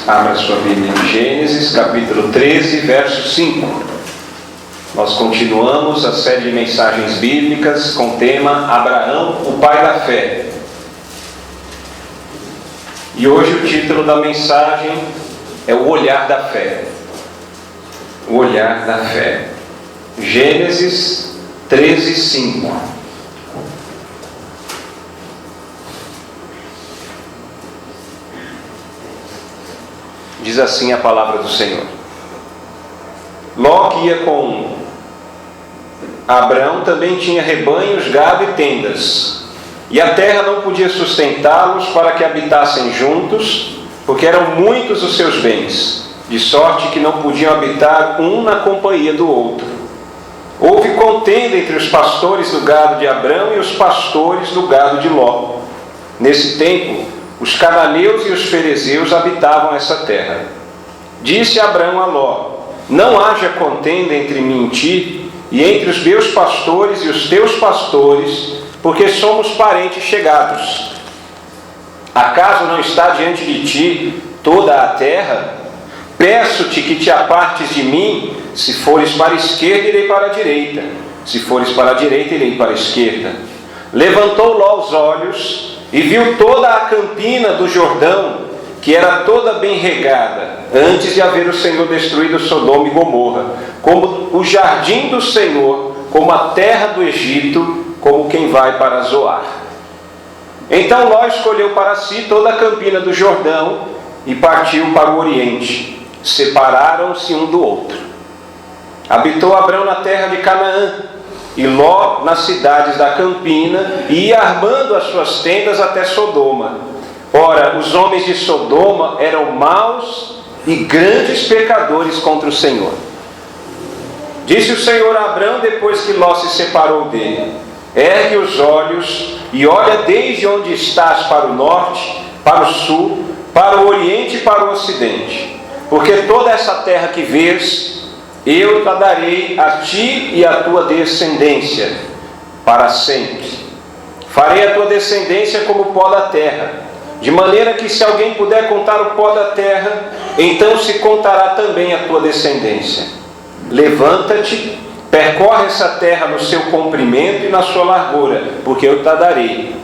Abra sua Bíblia em Gênesis, capítulo 13, verso 5. Nós continuamos a série de mensagens bíblicas com o tema Abraão, o pai da fé. E hoje o título da mensagem é o olhar da fé. O olhar da fé. Gênesis 13, 5. Diz assim a palavra do Senhor. Ló, que ia com Abrão, também tinha rebanhos, gado e tendas. E a terra não podia sustentá-los para que habitassem juntos, porque eram muitos os seus bens, de sorte que não podiam habitar um na companhia do outro. Houve contenda entre os pastores do gado de Abrão e os pastores do gado de Ló. Nesse tempo, os cananeus e os ferezeus habitavam essa terra. Disse Abrão a Ló: não haja contenda entre mim e ti, e entre os meus pastores e os teus pastores, porque somos parentes chegados. Acaso não está diante de ti toda a terra? Peço-te que te apartes de mim. Se fores para a esquerda, irei para a direita. Se fores para a direita, irei para a esquerda. Levantou Ló os olhos e viu toda a campina do Jordão, que era toda bem regada, antes de haver o Senhor destruído Sodoma e Gomorra, como o jardim do Senhor, como a terra do Egito, como quem vai para Zoar. Então Ló escolheu para si toda a campina do Jordão e partiu para o oriente. Separaram-se um do outro. Habitou Abrão na terra de Canaã, e Ló nas cidades da campina, e ia armando as suas tendas até Sodoma. Ora, os homens de Sodoma eram maus e grandes pecadores contra o Senhor. Disse o Senhor a Abrão depois que Ló se separou dele: ergue os olhos e olha desde onde estás para o norte, para o sul, para o oriente e para o ocidente. Porque toda essa terra que vês, eu te darei a ti e à tua descendência para sempre. Farei a tua descendência como o pó da terra, de maneira que se alguém puder contar o pó da terra, então se contará também a tua descendência. Levanta-te, percorre essa terra no seu comprimento e na sua largura, porque eu te darei.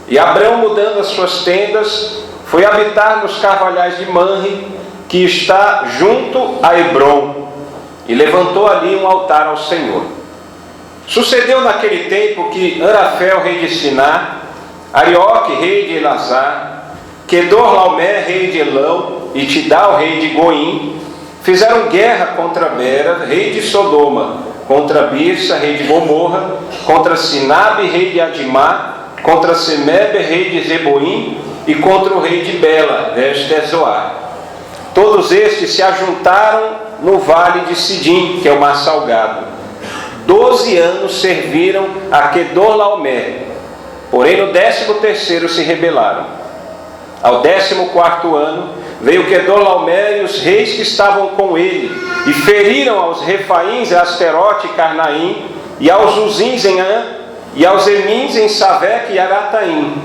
E Abrão, mudando as suas tendas, foi habitar nos carvalhais de Manre, que está junto a Hebrom, e levantou ali um altar ao Senhor. Sucedeu naquele tempo que Anrafel, rei de Siná, Arioque, rei de Elazar, Quedorlaomer, rei de Elão, e Tidal, rei de Goim, fizeram guerra contra Bera, rei de Sodoma, contra Birsa, rei de Gomorra, contra Sinabe, rei de Adimá, contra Semebe, rei de Zeboim, e contra o rei de Bela, deste é Zoar. Todos estes se ajuntaram no vale de Sidim, que é o mar salgado. 12 anos serviram a Quedorlaomer, porém no 13º se rebelaram. Ao 14º ano veio Quedorlaomer e os reis que estavam com ele, e feriram aos Refaíns, Asterote e Carnaim, e aos Uzins em An, e aos Emins em Saveque e Arataim,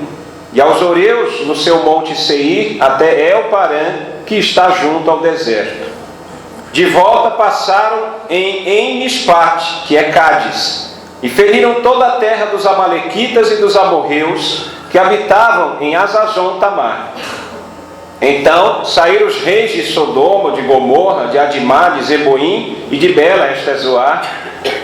e aos Oreus no seu monte Seir, até El-Parã, que está junto ao deserto. De volta passaram em Mispate, que é Cádiz, e feriram toda a terra dos Amalequitas e dos Amorreus, que habitavam em Azazon Tamar. Então saíram os reis de Sodoma, de Gomorra, de Adimá, de Zeboim e de Bela, esta é Zoar,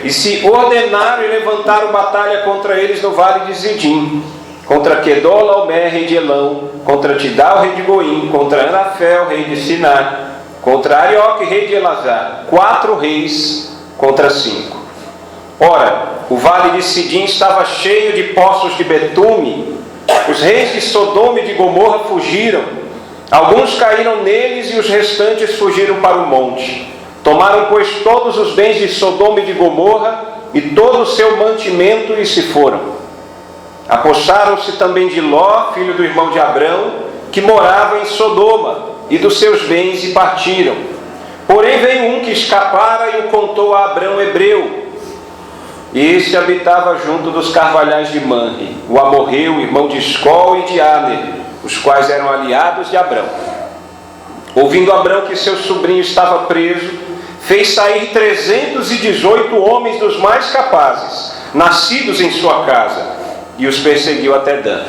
e se ordenaram e levantaram batalha contra eles no vale de Zidim, contra Quedorlaomer, rei de Elão, contra Tidal, rei de Goim, contra Anrafel, rei de Siná, contra Arioque, rei de Elazar. 4 reis contra 5. Ora, o vale de Sidim estava cheio de poços de betume. Os reis de Sodoma e de Gomorra fugiram. Alguns caíram neles e os restantes fugiram para o monte. Tomaram, pois, todos os bens de Sodoma e de Gomorra e todo o seu mantimento e se foram. Apossaram-se também de Ló, filho do irmão de Abrão, que morava em Sodoma, e dos seus bens, e partiram. Porém veio um que escapara e o contou a Abrão hebreu. E este habitava junto dos carvalhais de Manre, o amorreu, irmão de Escol e de Aner, os quais eram aliados de Abrão. Ouvindo Abrão que seu sobrinho estava preso, fez sair 318 homens dos mais capazes, nascidos em sua casa, e os perseguiu até Dan.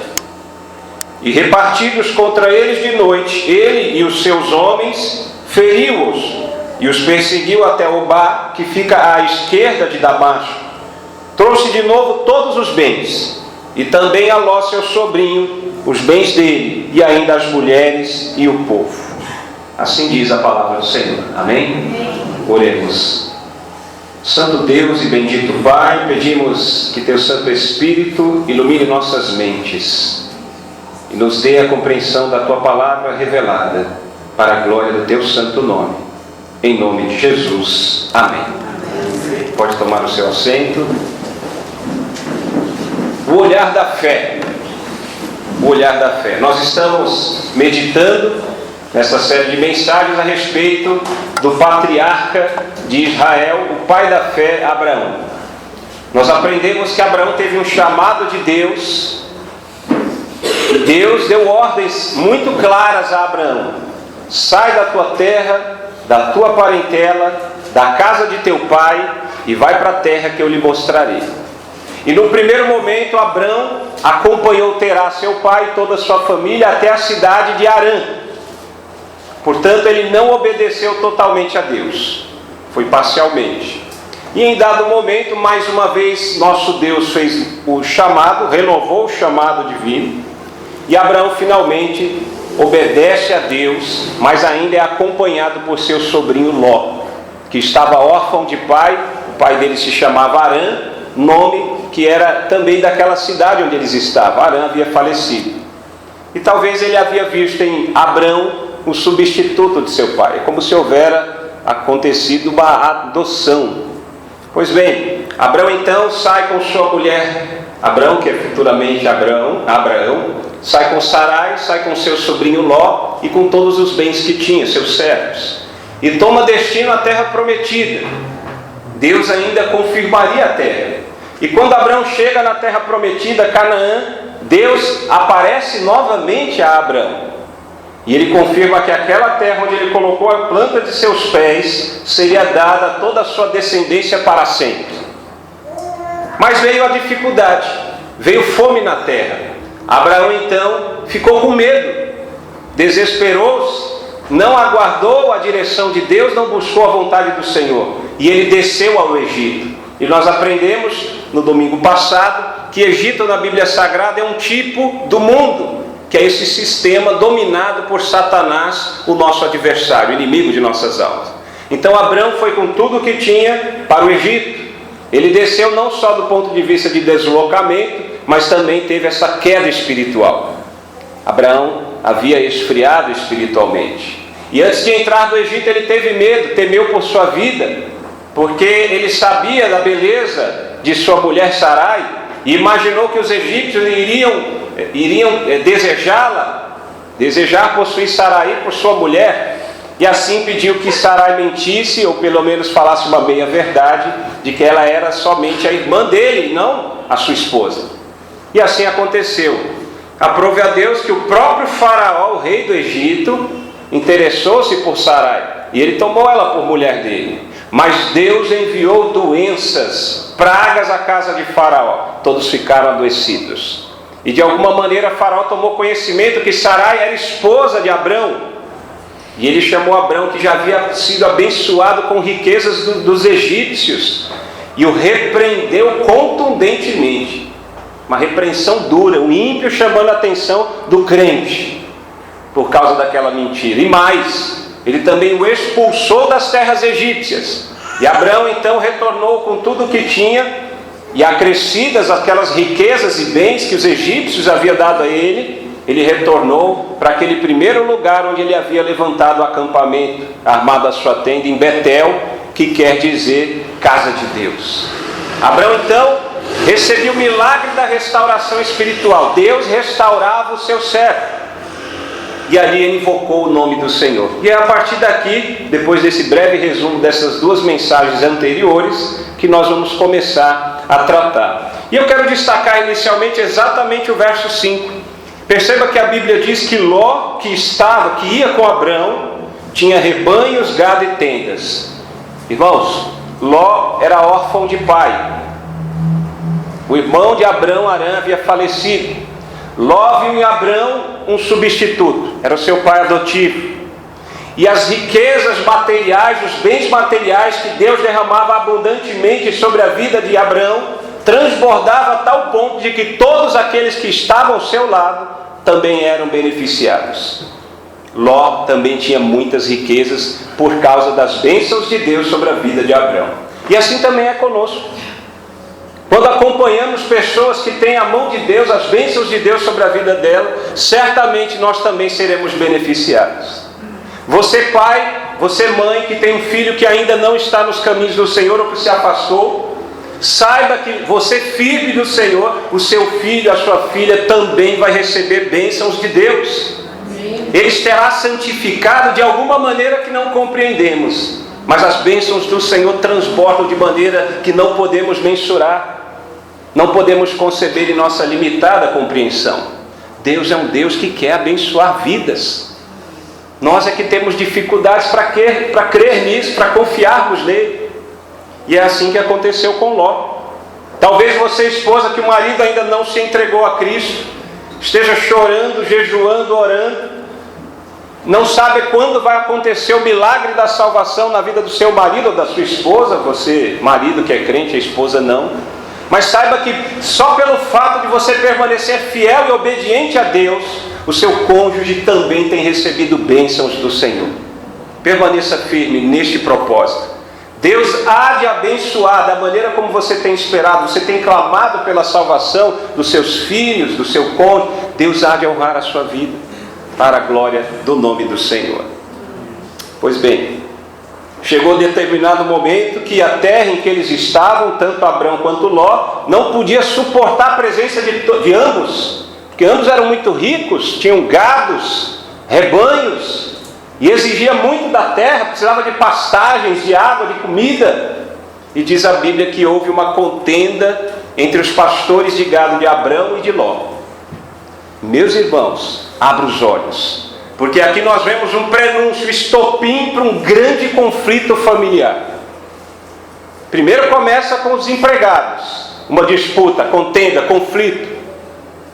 E repartidos contra eles de noite, ele e os seus homens feriu-os, e os perseguiu até Obá, que fica à esquerda de Damasco. Trouxe de novo todos os bens, e também a Ló, seu sobrinho, os bens dele, e ainda as mulheres e o povo. Assim diz a palavra do Senhor. Amém? Oremos. Santo Deus e bendito Pai, pedimos que Teu Santo Espírito ilumine nossas mentes e nos dê a compreensão da Tua palavra revelada, para a glória do Teu santo nome. Em nome de Jesus. Amém. Pode tomar o seu assento. O olhar da fé. O olhar da fé. Nós estamos meditando nessa série de mensagens a respeito do patriarca de Israel, o pai da fé, Abraão. Nós aprendemos que Abraão teve um chamado de Deus. Deus deu ordens muito claras a Abraão: sai da tua terra, da tua parentela, da casa de teu pai, e vai para a terra que eu lhe mostrarei. E no primeiro momento, Abraão acompanhou Terá, seu pai, e toda a sua família até a cidade de Harã. Portanto, ele não obedeceu totalmente a Deus, foi parcialmente. E em dado momento, mais uma vez, nosso Deus fez o chamado, renovou o chamado divino, e Abraão finalmente obedece a Deus, mas ainda é acompanhado por seu sobrinho Ló, que estava órfão de pai. O pai dele se chamava Harã, nome que era também daquela cidade onde eles estavam. Harã havia falecido, e talvez ele havia visto em Abrão um substituto de seu pai, como se houvera acontecido uma adoção. Pois bem, Abrão então sai com sua mulher, Abrão, que é futuramente Abraão, sai com Sarai, sai com seu sobrinho Ló e com todos os bens que tinha, seus servos, e toma destino à terra prometida. Deus ainda confirmaria a terra. E quando Abrão chega na terra prometida, Canaã, Deus aparece novamente a Abrão. E ele confirma que aquela terra onde ele colocou a planta de seus pés seria dada a toda a sua descendência para sempre. Mas veio a dificuldade, veio fome na terra. Abraão então ficou com medo, desesperou-se, não aguardou a direção de Deus, não buscou a vontade do Senhor, e ele desceu ao Egito. E nós aprendemos no domingo passado que Egito na Bíblia Sagrada é um tipo do mundo, que é esse sistema dominado por Satanás, o nosso adversário, inimigo de nossas almas. Então Abrão foi com tudo o que tinha para o Egito. Ele desceu não só do ponto de vista de deslocamento, mas também teve essa queda espiritual. Abraão havia esfriado espiritualmente. E antes de entrar no Egito ele teve medo, temeu por sua vida, porque ele sabia da beleza de sua mulher Sarai, e imaginou que os egípcios iriam desejar possuir Sarai por sua mulher, e assim pediu que Sarai mentisse, ou pelo menos falasse uma meia verdade, de que ela era somente a irmã dele e não a sua esposa. E assim aconteceu. Aprove a Deus que o próprio Faraó, o rei do Egito, interessou-se por Sarai, e ele tomou ela por mulher dele. Mas Deus enviou doenças, pragas à casa de Faraó. Todos ficaram adoecidos. E de alguma maneira Faraó tomou conhecimento que Sarai era esposa de Abrão. E ele chamou Abrão, que já havia sido abençoado com riquezas dos egípcios, e o repreendeu contundentemente. Uma repreensão dura, um ímpio chamando a atenção do crente por causa daquela mentira. E mais, ele também o expulsou das terras egípcias. E Abrão então retornou com tudo o que tinha, e acrescidas aquelas riquezas e bens que os egípcios haviam dado a ele, ele retornou para aquele primeiro lugar onde ele havia levantado o acampamento, armado a sua tenda em Betel, que quer dizer casa de Deus. Abrão então recebeu o milagre da restauração espiritual. Deus restaurava o seu servo. E ali ele invocou o nome do Senhor. E é a partir daqui, depois desse breve resumo dessas duas mensagens anteriores, que nós vamos começar a tratar. E eu quero destacar inicialmente exatamente o verso 5. Perceba que a Bíblia diz que Ló, que ia com Abrão, tinha rebanhos, gado e tendas. Irmãos, Ló era órfão de pai. O irmão de Abrão, Harã, havia falecido. Ló viu em Abrão um substituto, era o seu pai adotivo. E as riquezas materiais, os bens materiais que Deus derramava abundantemente sobre a vida de Abrão, transbordava a tal ponto de que todos aqueles que estavam ao seu lado também eram beneficiados. Ló também tinha muitas riquezas por causa das bênçãos de Deus sobre a vida de Abrão. E assim também é conosco. Quando acompanhamos pessoas que têm a mão de Deus, as bênçãos de Deus sobre a vida dela, certamente nós também seremos beneficiados. Você pai, você mãe que tem um filho que ainda não está nos caminhos do Senhor ou que se afastou, saiba que você firme no Senhor, o seu filho, a sua filha também vai receber bênçãos de Deus. Ele será santificado de alguma maneira que não compreendemos, mas as bênçãos do Senhor transbordam de maneira que não podemos mensurar, não podemos conceber em nossa limitada compreensão. Deus é um Deus que quer abençoar vidas. Nós é que temos dificuldades para crer nisso, para confiarmos nele. E é assim que aconteceu com Ló. Talvez você, esposa, que o marido ainda não se entregou a Cristo, esteja chorando, jejuando, orando, não sabe quando vai acontecer o milagre da salvação na vida do seu marido ou da sua esposa. Você, marido que é crente, a esposa não. Mas saiba que só pelo fato de você permanecer fiel e obediente a Deus, o seu cônjuge também tem recebido bênçãos do Senhor. Permaneça firme neste propósito. Deus há de abençoar da maneira como você tem esperado. Você tem clamado pela salvação dos seus filhos, do seu cônjuge. Deus há de honrar a sua vida para a glória do nome do Senhor. Pois bem, chegou determinado momento que a terra em que eles estavam, tanto Abrão quanto Ló, não podia suportar a presença de ambos, porque ambos eram muito ricos, tinham gados, rebanhos, e exigia muito da terra, precisava de pastagens, de água, de comida. E diz a Bíblia que houve uma contenda entre os pastores de gado de Abrão e de Ló. Meus irmãos, abra os olhos, porque aqui nós vemos um prenúncio, estopim para um grande conflito familiar. Primeiro começa com os empregados, uma disputa, contenda, conflito.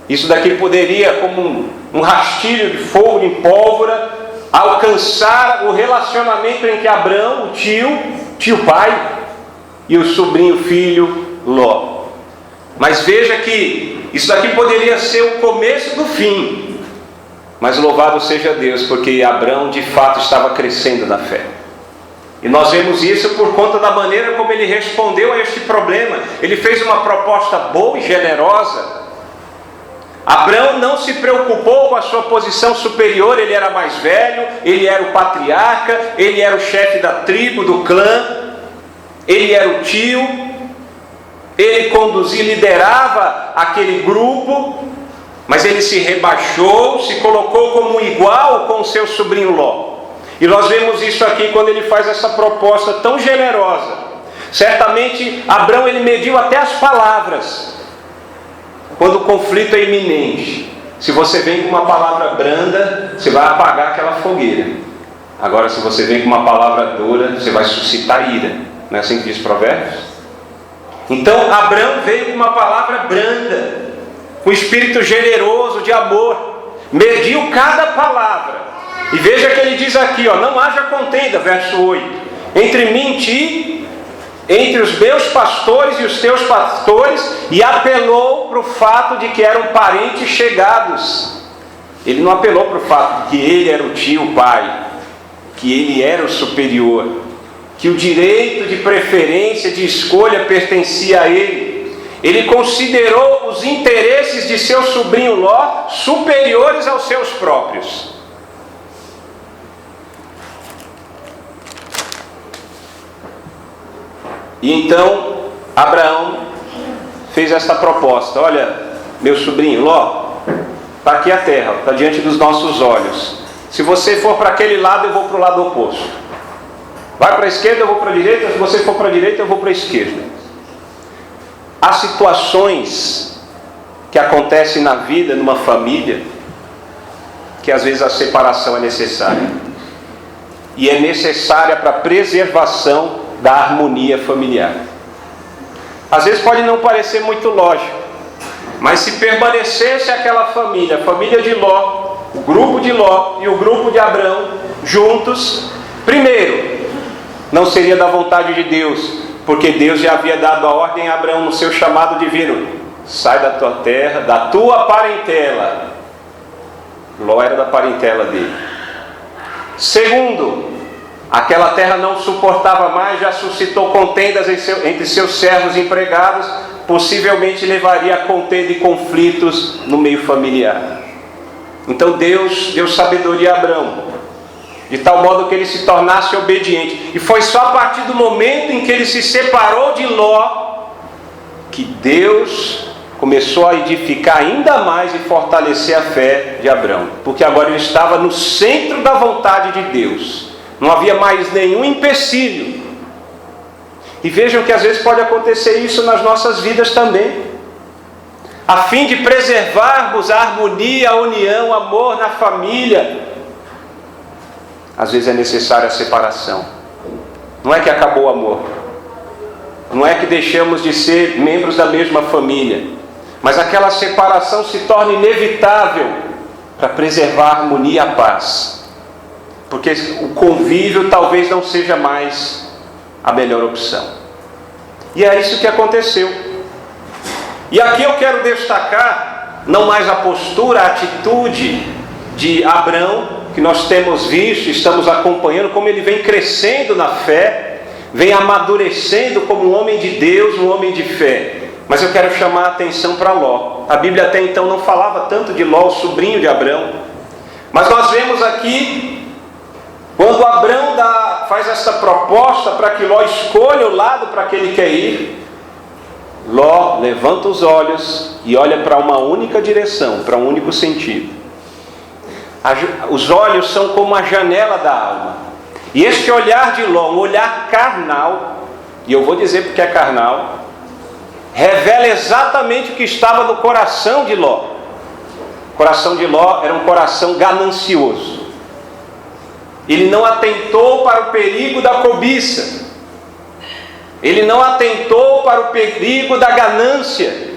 Isso daqui poderia, como um rastilho de fogo, de pólvora, alcançar o relacionamento entre Abrão, o tio pai, e o sobrinho filho Ló. Mas veja que isso daqui poderia ser o começo do fim. Mas louvado seja Deus, porque Abrão de fato estava crescendo na fé. E nós vemos isso por conta da maneira como ele respondeu a este problema. Ele fez uma proposta boa e generosa. Abrão não se preocupou com a sua posição superior. Ele era mais velho, ele era o patriarca, ele era o chefe da tribo, do clã, ele era o tio, ele conduzia, liderava aquele grupo. Mas ele se rebaixou, se colocou como igual com o seu sobrinho Ló. E nós vemos isso aqui quando ele faz essa proposta tão generosa. Certamente Abrão ele mediu até as palavras. Quando o conflito é iminente, se você vem com uma palavra branda, você vai apagar aquela fogueira. Agora, se você vem com uma palavra dura, você vai suscitar ira. Não é assim que diz Provérbios? Então Abrão veio com uma palavra branda, com espírito generoso de amor, mediu cada palavra. E veja que ele diz aqui, não haja contenda, verso 8, entre mim e ti, entre os meus pastores e os teus pastores, e apelou para o fato de que eram parentes chegados. Ele não apelou para o fato de que ele era o tio, o pai, que ele era o superior, que o direito de preferência, de escolha pertencia a ele. Ele considerou os interesses de seu sobrinho Ló superiores aos seus próprios. E então Abraão fez esta proposta: olha, meu sobrinho Ló, está aqui a terra, está diante dos nossos olhos. Se você for para aquele lado, eu vou para o lado oposto. Vai para a esquerda, eu vou para a direita. Se você for para a direita, eu vou para a esquerda. Há situações que acontecem na vida, numa família, que às vezes a separação é necessária. e é necessária para a preservação da harmonia familiar. Às vezes pode não parecer muito lógico, mas se permanecesse aquela família, a família de Ló, o grupo de Ló e o grupo de Abrão juntos, primeiro, não seria da vontade de Deus, porque Deus já havia dado a ordem a Abrão no seu chamado divino: sai da tua terra, da tua parentela. Ló era da parentela dele. Segundo, aquela terra não suportava mais, já suscitou contendas entre seus servos e empregados, possivelmente levaria a contenda e conflitos no meio familiar. Então Deus deu sabedoria a Abrão, de tal modo que ele se tornasse obediente. E foi só a partir do momento em que ele se separou de Ló que Deus começou a edificar ainda mais e fortalecer a fé de Abrão, porque agora ele estava no centro da vontade de Deus. Não havia mais nenhum empecilho. E vejam que às vezes pode acontecer isso nas nossas vidas também. A fim de preservarmos a harmonia, a união, o amor na família, às vezes é necessária a separação. Não é que acabou o amor, não é que deixamos de ser membros da mesma família, mas aquela separação se torna inevitável para preservar a harmonia e a paz, porque o convívio talvez não seja mais a melhor opção. E é isso que aconteceu. E aqui eu quero destacar não mais a postura, a atitude de Abrão, que nós temos visto, estamos acompanhando como ele vem crescendo na fé, vem amadurecendo como um homem de Deus, um homem de fé. Mas eu quero chamar a atenção para Ló. A Bíblia até então não falava tanto de Ló, o sobrinho de Abrão. Mas nós vemos aqui, quando Abrão faz essa proposta para que Ló escolha o lado para que ele quer ir, Ló levanta os olhos e olha para uma única direção, para um único sentido. Os olhos são como a janela da alma. E este olhar de Ló, um olhar carnal, e eu vou dizer porque é carnal, revela exatamente o que estava no coração de Ló. O coração de Ló era um coração ganancioso. Ele não atentou para o perigo da cobiça. Ele não atentou para o perigo da ganância.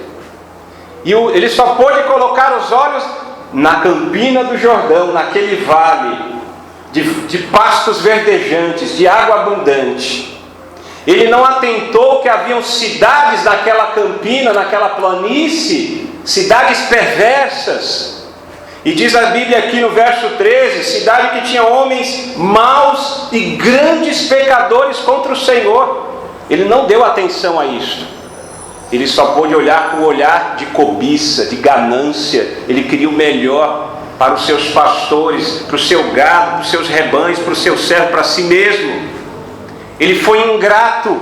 E ele só pôde colocar os olhos na campina do Jordão, naquele vale de pastos verdejantes, de água abundante. Ele não atentou que haviam cidades naquela campina, naquela planície, cidades perversas. E diz a Bíblia aqui no verso 13, cidade que tinha homens maus e grandes pecadores contra o Senhor. Ele não deu atenção a isto. Ele só pôde olhar com o olhar de cobiça, de ganância. Ele queria o melhor para os seus pastores, para o seu gado, para os seus rebanhos, para o seu servo, para si mesmo. Ele foi ingrato,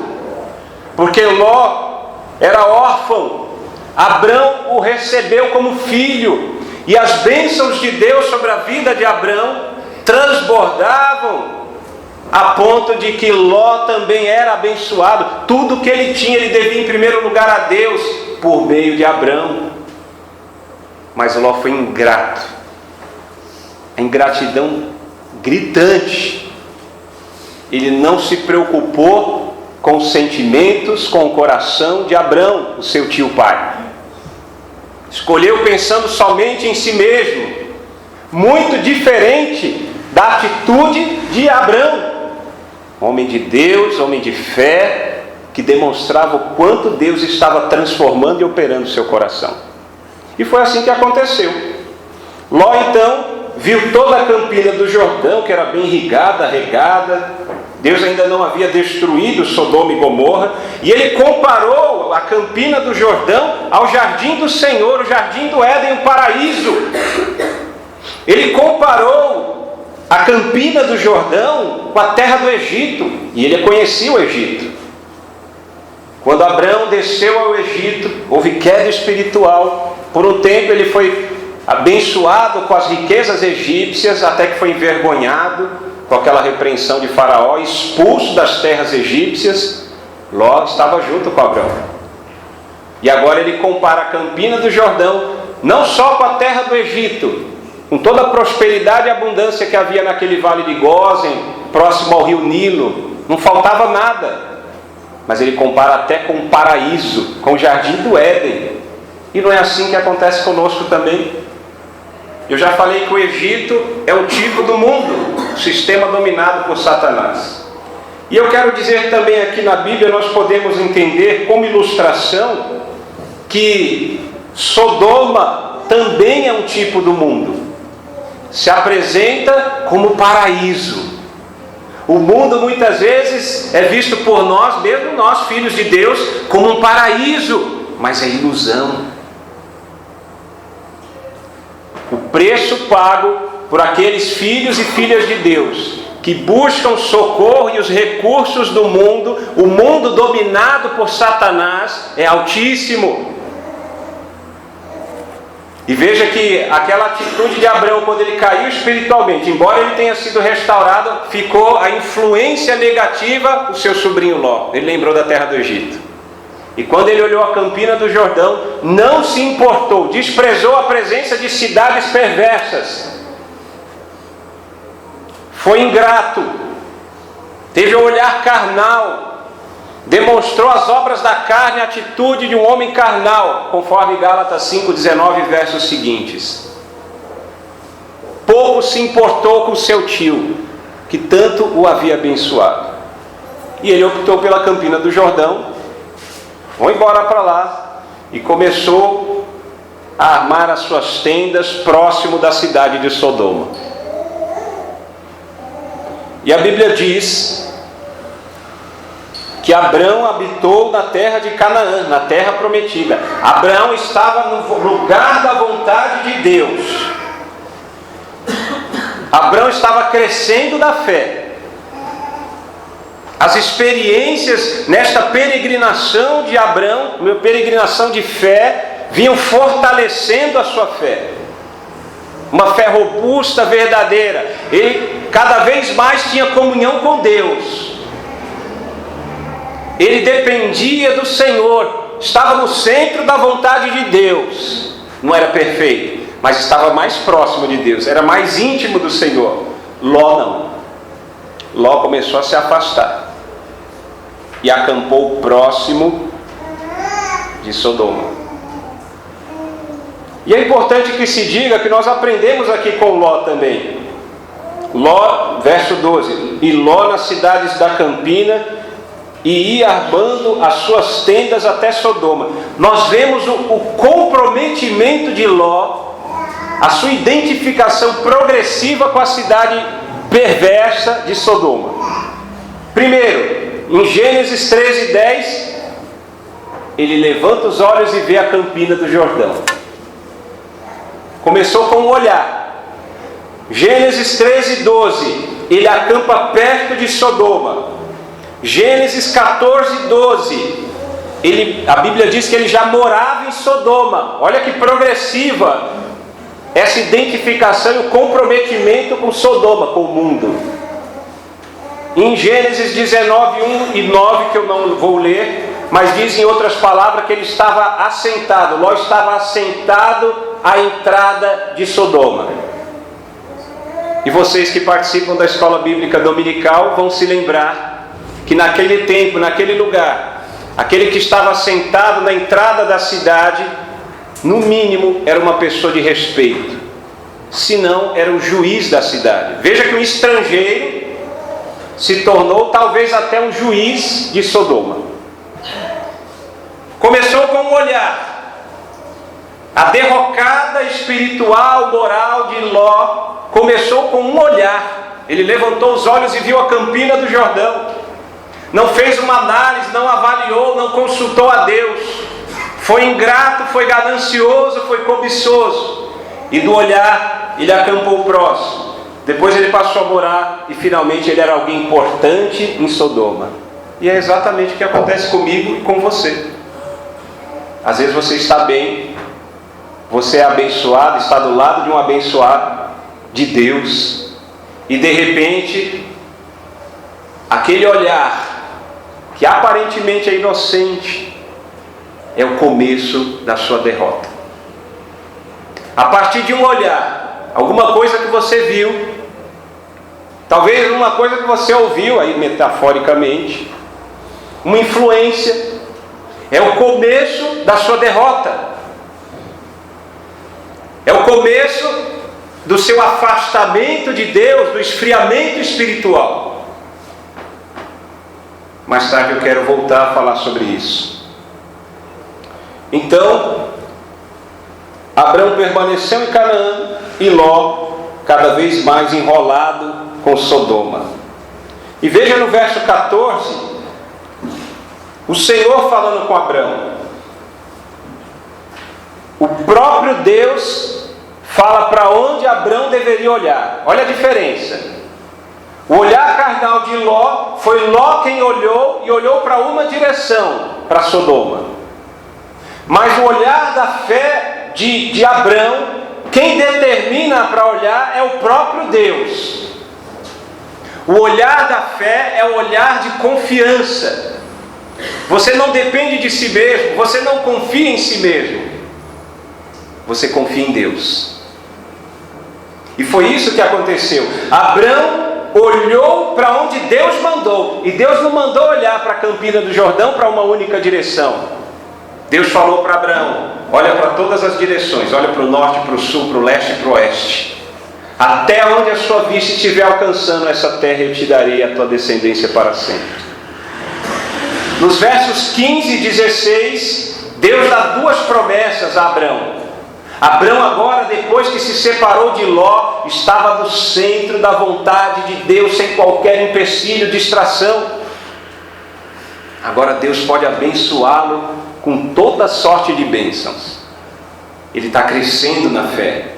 porque Ló era órfão. Abrão o recebeu como filho, e as bênçãos de Deus sobre a vida de Abrão transbordavam, a ponto de que Ló também era abençoado. Tudo que ele tinha, ele devia em primeiro lugar a Deus, por meio de Abrão. Mas Ló foi ingrato. A ingratidão gritante. Ele não se preocupou com os sentimentos, com o coração de Abrão, o seu tio pai. Escolheu pensando somente em si mesmo. Muito diferente da atitude de Abrão. Homem de Deus, homem de fé, que demonstrava o quanto Deus estava transformando e operando o seu coração. E foi assim que aconteceu. Ló então viu toda a campina do Jordão, que era bem irrigada, regada. Deus ainda não havia destruído Sodoma e Gomorra, e ele comparou a campina do Jordão ao jardim do Senhor, o jardim do Éden, o paraíso. Ele comparou a campina do Jordão com a terra do Egito, e ele conhecia o Egito. Quando Abrão desceu ao Egito, houve queda espiritual. Por um tempo ele foi abençoado com as riquezas egípcias, até que foi envergonhado com aquela repreensão de Faraó, expulso das terras egípcias. Ló estava junto com Abrão. E agora ele compara a campina do Jordão, não só com a terra do Egito, com toda a prosperidade e abundância que havia naquele vale de Gósen, próximo ao rio Nilo, não faltava nada. Mas ele compara até com o paraíso, com o jardim do Éden. E não é assim que acontece conosco também. Eu já falei que o Egito é o tipo do mundo, o sistema dominado por Satanás. E eu quero dizer também aqui na Bíblia, nós podemos entender como ilustração que Sodoma também é um tipo do mundo. Se apresenta como paraíso. O mundo muitas vezes é visto por nós, mesmo nós, filhos de Deus, como um paraíso, mas é ilusão. O preço pago por aqueles filhos e filhas de Deus que buscam socorro e os recursos do mundo, o mundo dominado por Satanás, é altíssimo. E veja que aquela atitude de Abrão, quando ele caiu espiritualmente, embora ele tenha sido restaurado, ficou a influência negativa do seu sobrinho Ló. Ele lembrou da terra do Egito. E quando ele olhou a campina do Jordão, não se importou, desprezou a presença de cidades perversas. Foi ingrato, teve um olhar carnal, demonstrou as obras da carne, a atitude de um homem carnal, conforme Gálatas 5:19, versos seguintes. Pouco se importou com seu tio, que tanto o havia abençoado. E ele optou pela campina do Jordão, foi embora para lá e começou a armar as suas tendas próximo da cidade de Sodoma. E a Bíblia diz que Abrão habitou na terra de Canaã, na terra prometida. Abrão estava no lugar da vontade de Deus. Abrão estava crescendo na fé. As experiências nesta peregrinação de Abrão, peregrinação de fé, vinham fortalecendo a sua fé. Uma fé robusta, verdadeira. Ele cada vez mais tinha comunhão com Deus. Ele dependia do Senhor, estava no centro da vontade de Deus. Não era perfeito, mas estava mais próximo de Deus, era mais íntimo do Senhor. Ló não. Ló começou a se afastar e acampou próximo de Sodoma. E é importante que se diga que nós aprendemos aqui com Ló também. Ló, verso 12: e Ló nas cidades da campina, e ia armando as suas tendas até Sodoma. Nós vemos o comprometimento de Ló, a sua identificação progressiva com a cidade perversa de Sodoma. Primeiro, em Gênesis 13:10, ele levanta os olhos e vê a campina do Jordão. Começou com um olhar. Gênesis 13:12, ele acampa perto de Sodoma. Gênesis 14:12, a Bíblia diz que ele já morava em Sodoma. Olha que progressiva essa identificação e o comprometimento com Sodoma, com o mundo. Em Gênesis 19:1 e 9, que eu não vou ler, mas diz em outras palavras que ele estava assentado. Ló estava assentado à entrada de Sodoma. E vocês que participam da escola bíblica dominical vão se lembrar que naquele tempo, naquele lugar, aquele que estava sentado na entrada da cidade, no mínimo era uma pessoa de respeito, se não era o juiz da cidade. Veja que um estrangeiro se tornou talvez até um juiz de Sodoma. Começou com um olhar. A derrocada espiritual, moral de Ló começou com um olhar. Ele levantou os olhos e viu a campina do Jordão. Não fez uma análise, não avaliou, não consultou a Deus. Foi ingrato, foi ganancioso, foi cobiçoso. E do olhar, ele acampou próximo. Depois ele passou a morar e finalmente ele era alguém importante em Sodoma. E é exatamente o que acontece comigo e com você. Às vezes você está bem, você é abençoado, está do lado de um abençoado de Deus. E de repente, aquele olhar que aparentemente é inocente, é o começo da sua derrota. A partir de um olhar, alguma coisa que você viu, Talvez uma coisa que você ouviu aí metaforicamente, uma influência, é o começo da sua derrota, é o começo do seu afastamento de Deus, do esfriamento espiritual. Mais tarde eu quero voltar a falar sobre isso. Então, Abrão permaneceu em Canaã e Ló cada vez mais enrolado com Sodoma. E veja no verso 14, o Senhor falando com Abrão. O próprio Deus fala para onde Abrão deveria olhar. Olha a diferença. O olhar carnal de Ló, foi Ló quem olhou e olhou para uma direção, para Sodoma. Mas o olhar da fé de Abrão, quem determina para olhar é o próprio Deus. O olhar da fé é o olhar de confiança. Você não depende de si mesmo, você não confia em si mesmo. Você confia em Deus. E foi isso que aconteceu. Abrão olhou para onde Deus mandou. E Deus não mandou olhar para a Campina do Jordão para uma única direção. Deus falou para Abrão: olha para todas as direções, olha para o norte, para o sul, para o leste e para o oeste. Até onde a sua vista estiver alcançando essa terra, eu te darei a tua descendência para sempre. Nos versos 15 e 16, Deus dá duas promessas a Abrão. Abrão agora, depois que se separou de Ló, estava no centro da vontade de Deus, sem qualquer empecilho, distração. Agora Deus pode abençoá-lo com toda sorte de bênçãos. Ele está crescendo na fé.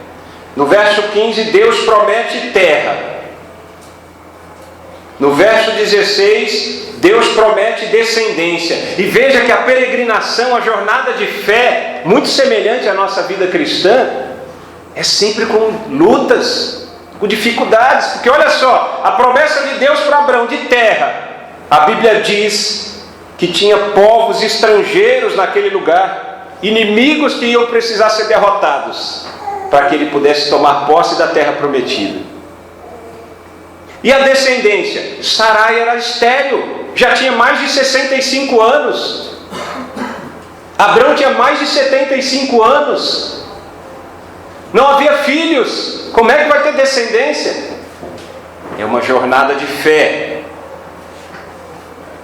No verso 15, Deus promete terra. No verso 16, Deus promete descendência. E veja que a peregrinação, a jornada de fé, muito semelhante à nossa vida cristã, é sempre com lutas, com dificuldades. Porque olha só, a promessa de Deus para Abrão de terra, a Bíblia diz que tinha povos estrangeiros naquele lugar, inimigos que iam precisar ser derrotados, para que ele pudesse tomar posse da terra prometida. E a descendência? Sarai era estéril, já tinha mais de 65 anos. Abrão tinha mais de 75 anos. Não havia filhos. Como é que vai ter descendência? É uma jornada de fé.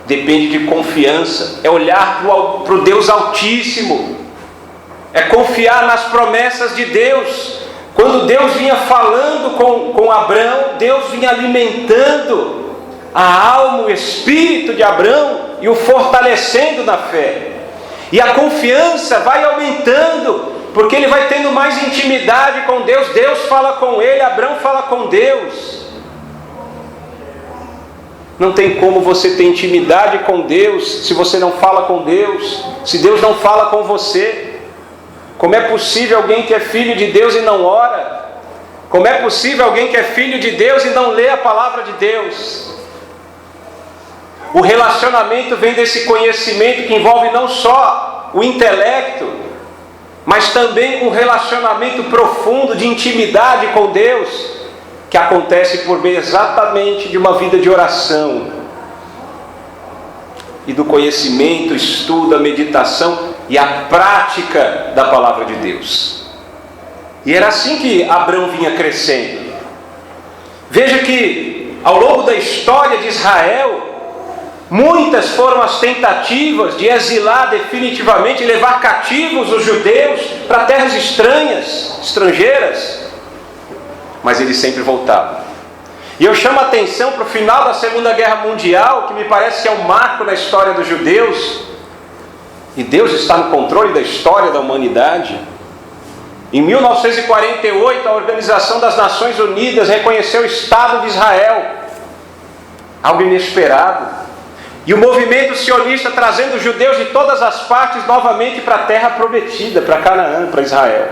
Depende de confiança. É olhar para o Deus Altíssimo. É confiar nas promessas de Deus. Quando Deus vinha falando com Abrão, Deus vinha alimentando a alma, o espírito de Abrão e o fortalecendo na fé. E a confiança vai aumentando, porque ele vai tendo mais intimidade com Deus. Deus fala com ele, Abrão fala com Deus. Não tem como você ter intimidade com Deus se você não fala com Deus, se Deus não fala com você. Como é possível alguém que é filho de Deus e não ora? Como é possível alguém que é filho de Deus e não lê a palavra de Deus? O relacionamento vem desse conhecimento que envolve não só o intelecto, mas também um relacionamento profundo de intimidade com Deus, que acontece por meio exatamente de uma vida de oração e do conhecimento, estudo, a meditação e a prática da palavra de Deus. E era assim que Abrão vinha crescendo. Veja que ao longo da história de Israel, muitas foram as tentativas de exilar definitivamente, levar cativos os judeus para terras estrangeiras, mas eles sempre voltavam. E eu chamo a atenção para o final da Segunda Guerra Mundial, que me parece que é um marco na história dos judeus, e Deus está no controle da história da humanidade. Em 1948, a Organização das Nações Unidas reconheceu o Estado de Israel, algo inesperado. E o movimento sionista trazendo os judeus de todas as partes novamente para a terra prometida, para Canaã, para Israel.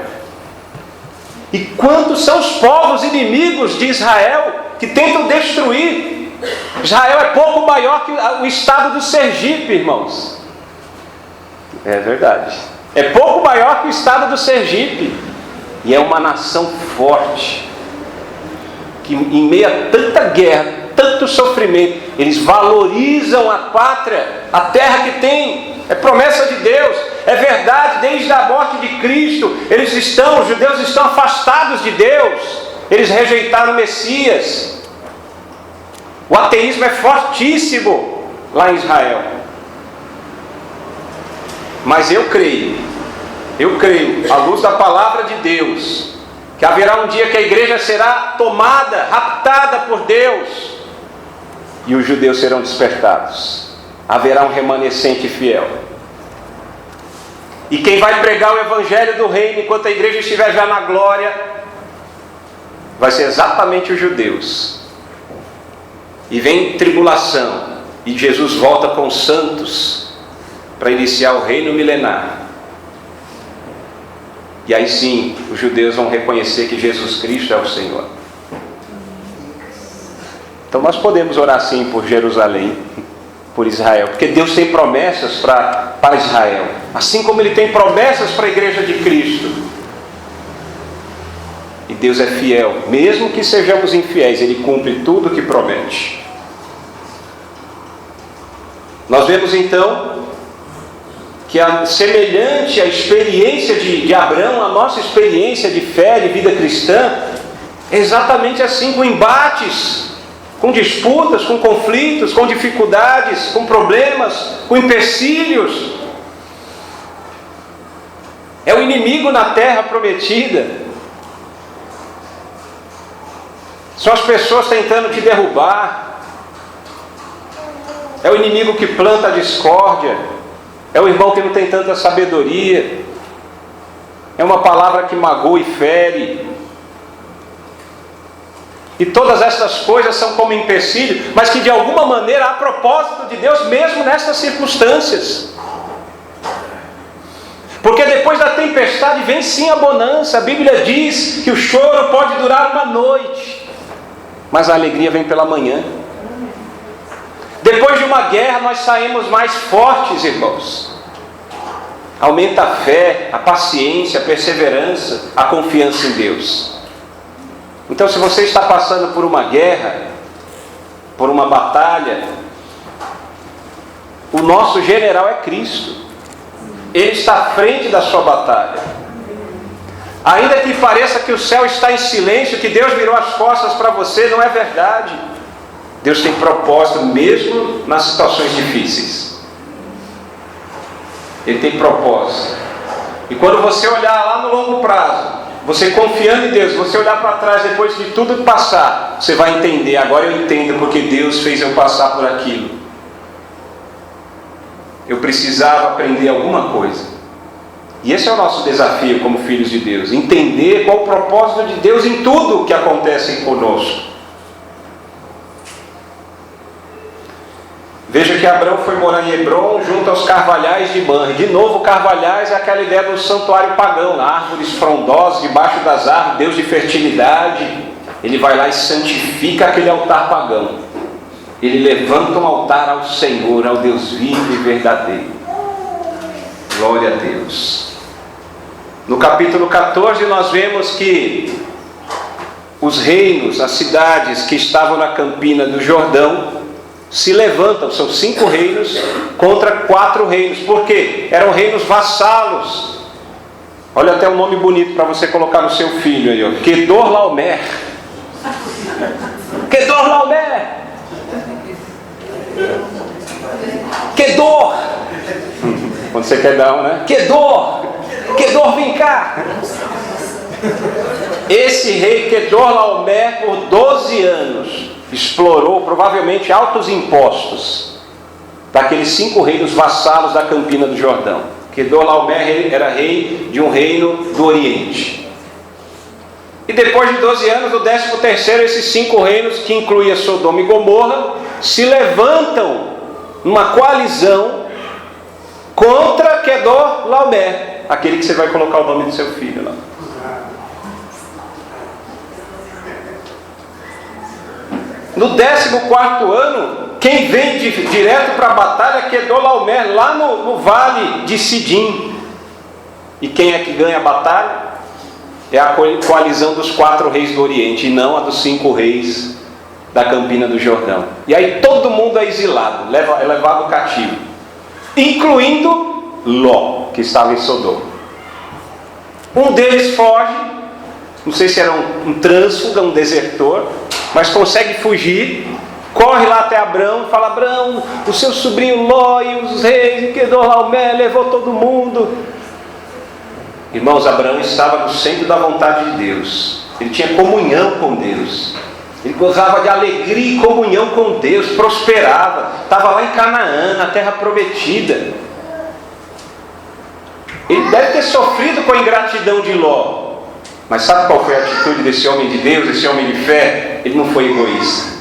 E quantos são os povos inimigos de Israel que tentam destruir? Israel é pouco maior que o estado do Sergipe, irmãos. É verdade. É pouco maior que o estado do Sergipe. E é uma nação forte, que em meio a tanta guerra, tanto sofrimento, eles valorizam a pátria, a terra que tem. É promessa de Deus, é verdade. Desde a morte de Cristo, os judeus estão afastados de Deus, eles rejeitaram o Messias. O ateísmo é fortíssimo lá em Israel. Mas eu creio, à luz da palavra de Deus, que haverá um dia que a igreja será tomada, raptada por Deus, e os judeus serão despertados. Haverá um remanescente fiel. E quem vai pregar o evangelho do reino enquanto a igreja estiver já na glória, vai ser exatamente os judeus. E vem tribulação, e Jesus volta com os santos para iniciar o reino milenar. E aí sim, os judeus vão reconhecer que Jesus Cristo é o Senhor. Então nós podemos orar sim por Jerusalém, por Israel, porque Deus tem promessas para Israel, assim como Ele tem promessas para a igreja de Cristo. E Deus é fiel, mesmo que sejamos infiéis, Ele cumpre tudo o que promete. Nós vemos então que semelhante à experiência de Abraão, a nossa experiência de fé, de vida cristã, é exatamente assim, com embates, com disputas, com conflitos, com dificuldades, com problemas, com empecilhos. É o inimigo na terra prometida. São as pessoas tentando te derrubar. É o inimigo que planta a discórdia. É o irmão que não tem tanta sabedoria. É uma palavra que magoa e fere. E todas essas coisas são como empecilho, mas que de alguma maneira há propósito de Deus mesmo nessas circunstâncias. Porque depois da tempestade vem sim a bonança. A Bíblia diz que o choro pode durar uma noite, mas a alegria vem pela manhã. Depois de uma guerra nós saímos mais fortes, irmãos. Aumenta a fé, a paciência, a perseverança, a confiança em Deus. Então, se você está passando por uma guerra, por uma batalha, o nosso general é Cristo. Ele está à frente da sua batalha. Ainda que pareça que o céu está em silêncio, que Deus virou as costas para você, não é verdade. Deus tem propósito mesmo nas situações difíceis. Ele tem propósito. E quando você olhar lá no longo prazo, você confiando em Deus, você olhar para trás depois de tudo passar, você vai entender. Agora eu entendo porque Deus fez eu passar por aquilo. Eu precisava aprender alguma coisa. E esse é o nosso desafio como filhos de Deus. Entender qual o propósito de Deus em tudo que acontece conosco. Veja que Abraão foi morar em Hebrom junto aos carvalhais de Manre. De novo, carvalhais é aquela ideia do santuário pagão, árvores frondosas debaixo das árvores, Deus de fertilidade. Ele vai lá e santifica aquele altar pagão. Ele levanta um altar ao Senhor, ao Deus vivo e verdadeiro. Glória a Deus. No capítulo 14 nós vemos que os reinos, as cidades que estavam na campina do Jordão, se levantam, são 5 reinos contra 4 reinos. Por quê? Eram reinos vassalos. Olha até um nome bonito para você colocar no seu filho aí, ó. Kedorlaomer. Kedorlaomer. Kedor. Quando você quer dar um, né? Kedor, vem cá. Esse rei Kedorlaomer, por 12 anos, explorou provavelmente altos impostos daqueles 5 reinos vassalos da campina do Jordão. Kedorlaomer era rei de um reino do Oriente. E depois de 12 anos, o 13º, esses 5 reinos, que incluía Sodoma e Gomorra, se levantam numa coalizão contra Kedorlaomer, aquele que você vai colocar o nome do seu filho lá. No 14º ano, quem vem direto para a batalha é Kedorlaomer, lá no vale de Sidim. E quem é que ganha a batalha? é a coalizão dos 4 reis do Oriente, e não a dos 5 reis da Campina do Jordão. E aí todo mundo é exilado, é levado cativo, incluindo Ló, que estava em Sodoma. Um deles foge, não sei se era um trânsfuga, um desertor, mas consegue fugir, corre lá até Abrão e fala: Abrão, o seu sobrinho Ló e os reis de Quedorlaomer levou todo mundo. Irmãos, Abraão estava no centro da vontade de Deus. Ele tinha comunhão com Deus. Ele gozava de alegria e comunhão com Deus, prosperava. Estava lá em Canaã, na terra prometida. Ele deve ter sofrido com a ingratidão de Ló. Mas sabe qual foi a atitude desse homem de Deus, desse homem de fé? Ele não foi egoísta.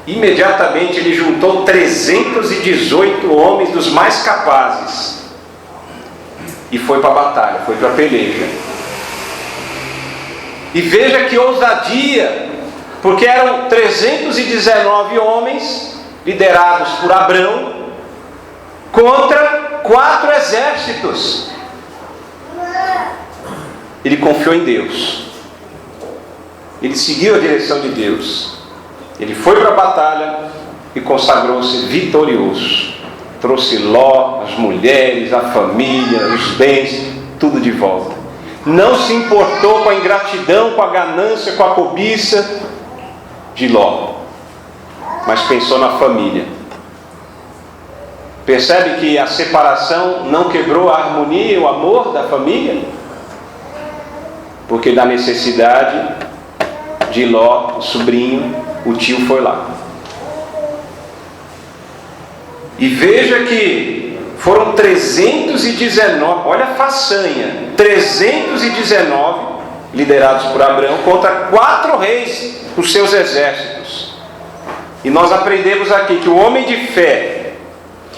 Imediatamente ele juntou 318 homens dos mais capazes e foi para a batalha, foi para a peleja. E veja que ousadia, porque eram 319 homens liderados por Abrão contra 4 exércitos. Ele confiou em Deus, ele seguiu a direção de Deus, ele foi para a batalha e consagrou-se vitorioso. Trouxe Ló, as mulheres, a família, os bens, tudo de volta. Não se importou com a ingratidão, com a ganância, com a cobiça de Ló, mas pensou na família. Percebe que a separação não quebrou a harmonia e o amor da família? Porque da necessidade de Ló, o sobrinho, o tio foi lá. E veja que foram 319, olha a façanha, 319 liderados por Abraão contra 4 reis, os seus exércitos. E nós aprendemos aqui que o homem de fé,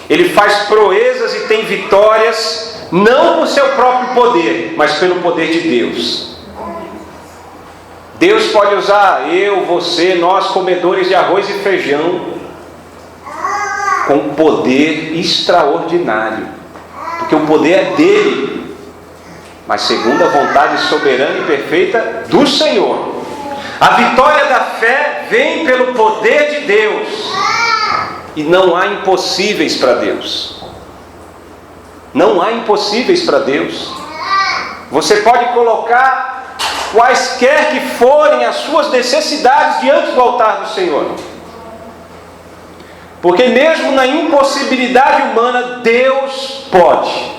ele faz proezas e tem vitórias, não por seu próprio poder, mas pelo poder de Deus. Deus pode usar eu, você, nós, comedores de arroz e feijão, com poder extraordinário, porque o poder é dele, mas segundo a vontade soberana e perfeita do Senhor. A vitória da fé vem pelo poder de Deus, e não há impossíveis para Deus. Não há impossíveis para Deus. Você pode colocar quaisquer que forem as suas necessidades diante do altar do Senhor, porque mesmo na impossibilidade humana, Deus pode.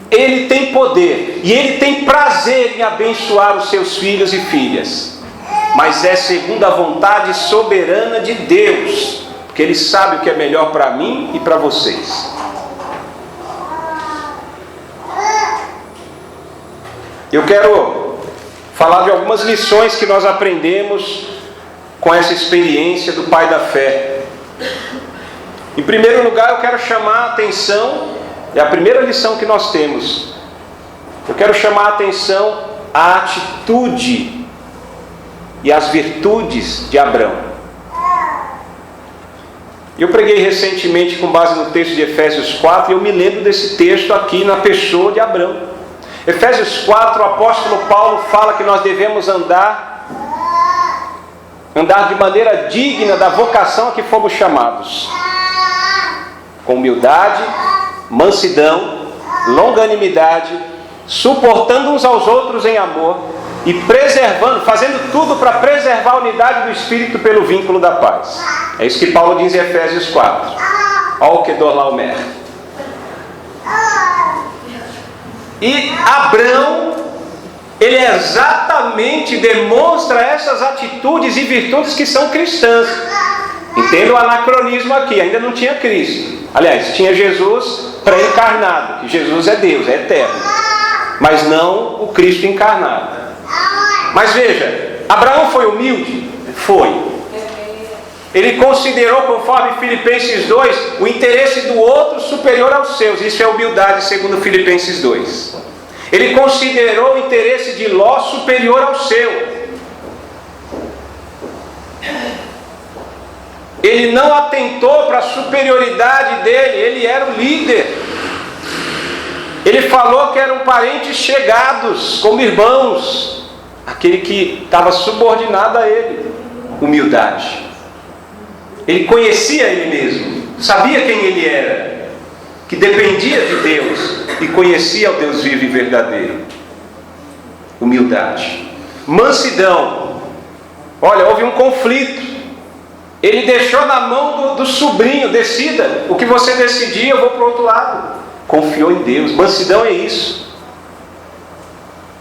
Ele tem poder e Ele tem prazer em abençoar os seus filhos e filhas, mas é segundo a vontade soberana de Deus, porque Ele sabe o que é melhor para mim e para vocês. Eu quero falar de algumas lições que nós aprendemos com essa experiência do pai da fé. Em primeiro lugar, eu quero chamar a atenção, é a primeira lição que nós temos. Eu quero chamar a atenção à atitude e às virtudes de Abrão. Eu preguei recentemente com base no texto de Efésios 4 e eu me lembro desse texto aqui na pessoa de Abrão. Efésios 4, o apóstolo Paulo fala que nós devemos andar de maneira digna da vocação a que fomos chamados, com humildade, mansidão, longanimidade, suportando uns aos outros em amor e preservando, fazendo tudo para preservar a unidade do Espírito pelo vínculo da paz. É isso que Paulo diz em Efésios 4. Ó o Quedorlaomer. E Abrão, ele exatamente demonstra essas atitudes e virtudes que são cristãs. Entenda o anacronismo aqui, ainda não tinha Cristo. Aliás, tinha Jesus pré-encarnado, que Jesus é Deus, é eterno, mas não o Cristo encarnado. Mas veja, Abraão foi humilde? Foi. Ele considerou, conforme Filipenses 2, o interesse do outro superior aos seus. Isso é humildade, segundo Filipenses 2. Ele considerou o interesse de Ló superior ao seu. Ele não atentou para a superioridade dele, ele era o líder. Ele falou que eram parentes chegados, como irmãos. Aquele que estava subordinado a ele. Humildade. Ele conhecia ele mesmo, sabia quem ele era, que dependia de Deus e conhecia o Deus vivo e verdadeiro. Humildade. Mansidão. Olha, houve um conflito. Ele deixou na mão do sobrinho: decida, o que você decidir eu vou para o outro lado. Confiou em Deus. Mansidão é isso.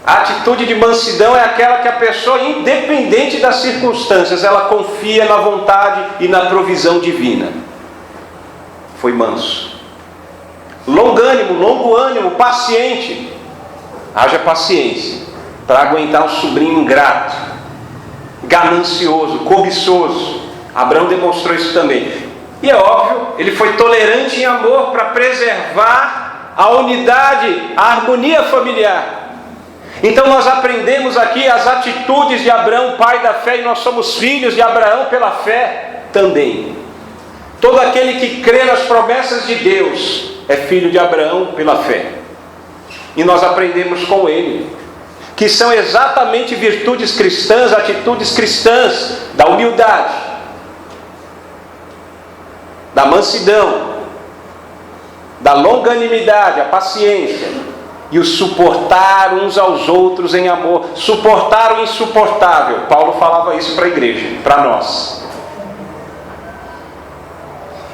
A atitude de mansidão é aquela que a pessoa, independente das circunstâncias, ela confia na vontade e na provisão divina. Foi manso. Longânimo, longo ânimo, paciente. Haja paciência para aguentar um sobrinho ingrato, ganancioso, cobiçoso. Abraão demonstrou isso também. E é óbvio, ele foi tolerante em amor para preservar a unidade, a harmonia familiar. Então nós aprendemos aqui as atitudes de Abraão, pai da fé, e nós somos filhos de Abraão pela fé também. Todo aquele que crê nas promessas de Deus é filho de Abraão pela fé. E nós aprendemos com ele, que são exatamente virtudes cristãs, atitudes cristãs, da humildade, da mansidão, da longanimidade, a paciência, e o suportar uns aos outros em amor. Suportar o insuportável. Paulo falava isso para a igreja, para nós.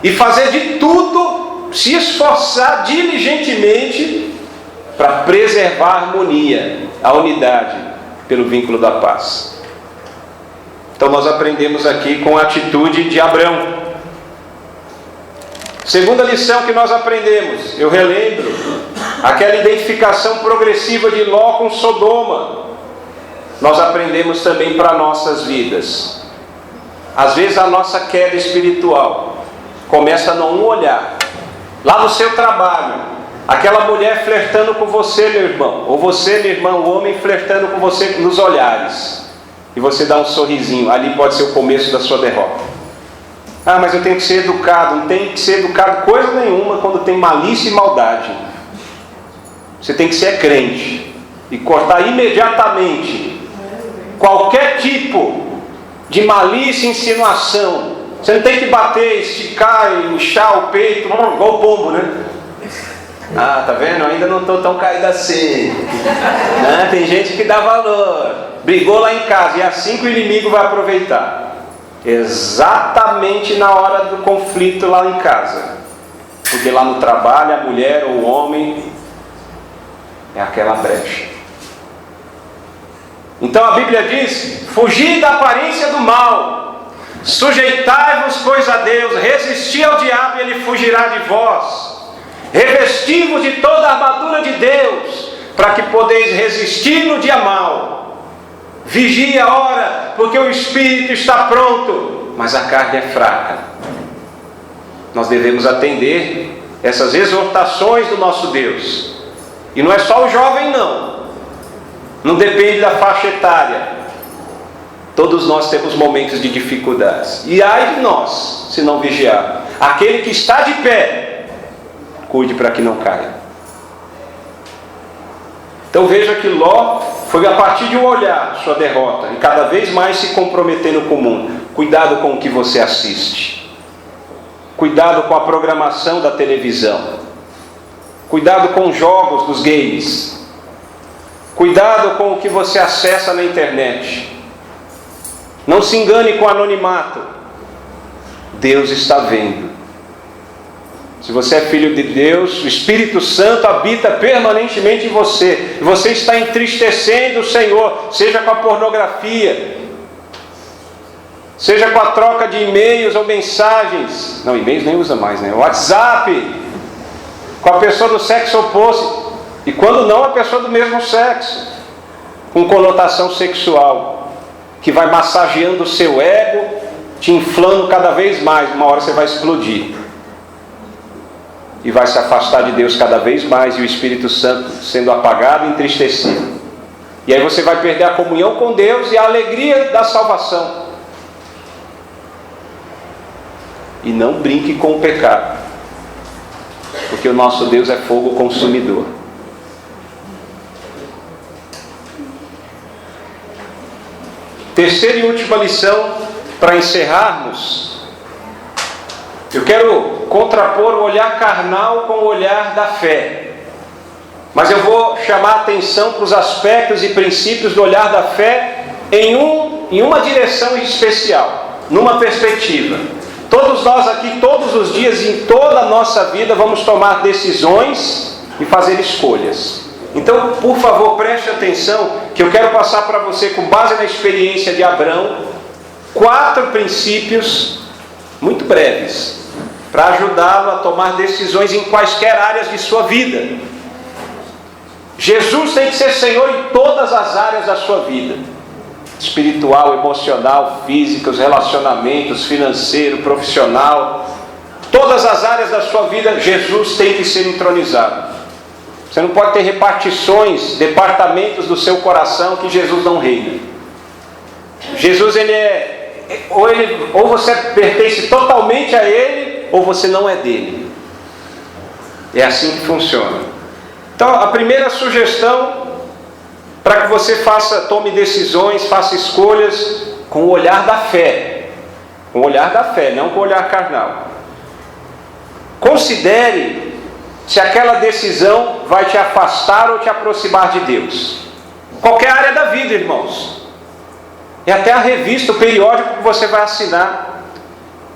E fazer de tudo, se esforçar diligentemente para preservar a harmonia, a unidade, pelo vínculo da paz. Então nós aprendemos aqui com a atitude de Abraão. Segunda lição que nós aprendemos, eu relembro, aquela identificação progressiva de Ló com Sodoma. Nós aprendemos também para nossas vidas. Às vezes a nossa queda espiritual começa num olhar. Lá no seu trabalho, aquela mulher flertando com você, meu irmão, ou você, minha irmã, o homem flertando com você nos olhares, e você dá um sorrisinho. Ali pode ser o começo da sua derrota. Ah, mas eu tenho que ser educado. Não tem que ser educado coisa nenhuma quando tem malícia e maldade. Você tem que ser crente e cortar imediatamente qualquer tipo de malícia e insinuação. Você não tem que bater, esticar, inchar o peito, igual o pombo, né? Ah, tá vendo? Eu ainda não estou tão caído assim. Né? Tem gente que dá valor. Brigou lá em casa, e é assim que o inimigo vai aproveitar. Exatamente na hora do conflito lá em casa. Porque lá no trabalho, a mulher ou o homem é aquela brecha. Então a Bíblia diz: fugir da aparência do mal, sujeitai-vos, pois, a Deus, resisti ao diabo e ele fugirá de vós. Revesti-vos de toda a armadura de Deus, para que podeis resistir no dia mau. Vigia, ora, porque o espírito está pronto, mas a carne é fraca. Nós devemos atender essas exortações do nosso Deus. E não é só o jovem, não. Não depende da faixa etária. Todos nós temos momentos de dificuldades. E ai de nós, se não vigiar. Aquele que está de pé, cuide para que não caia. Então veja que Ló foi a partir de um olhar sua derrota, e cada vez mais se comprometendo com o mundo. Cuidado com o que você assiste. Cuidado com a programação da televisão. Cuidado com os jogos dos games. Cuidado com o que você acessa na internet. Não se engane com o anonimato. Deus está vendo. Se você é filho de Deus, o Espírito Santo habita permanentemente em você. E você está entristecendo o Senhor, seja com a pornografia, seja com a troca de e-mails ou mensagens. Não, e-mails nem usa mais, né? WhatsApp, com a pessoa do sexo oposto. E quando não, a pessoa do mesmo sexo, com conotação sexual, que vai massageando o seu ego, te inflando cada vez mais. Uma hora você vai explodir. E vai se afastar de Deus cada vez mais, e o Espírito Santo sendo apagado e entristecido. E aí você vai perder a comunhão com Deus e a alegria da salvação. E não brinque com o pecado, porque o nosso Deus é fogo consumidor. Terceira e última lição, para encerrarmos. Eu quero contrapor o olhar carnal com o olhar da fé. Mas eu vou chamar a atenção para os aspectos e princípios do olhar da fé em uma direção especial, numa perspectiva. Todos nós aqui, todos os dias, em toda a nossa vida, vamos tomar decisões e fazer escolhas. Então, por favor, preste atenção, que eu quero passar para você, com base na experiência de Abrão, 4 princípios muito breves, para ajudá-lo a tomar decisões em quaisquer áreas de sua vida. Jesus tem que ser Senhor em todas as áreas da sua vida: espiritual, emocional, física, os relacionamentos, financeiro, profissional. Todas as áreas da sua vida, Jesus tem que ser entronizado. Você não pode ter repartições, departamentos do seu coração que Jesus não reina. Jesus, ou você pertence totalmente a Ele, ou você não é dele. É assim que funciona. Então, a primeira sugestão, para que você tome decisões, faça escolhas com o olhar da fé. Com o olhar da fé, não com o olhar carnal. Considere se aquela decisão vai te afastar ou te aproximar de Deus. Qualquer área da vida, irmãos. É até a revista, o periódico que você vai assinar,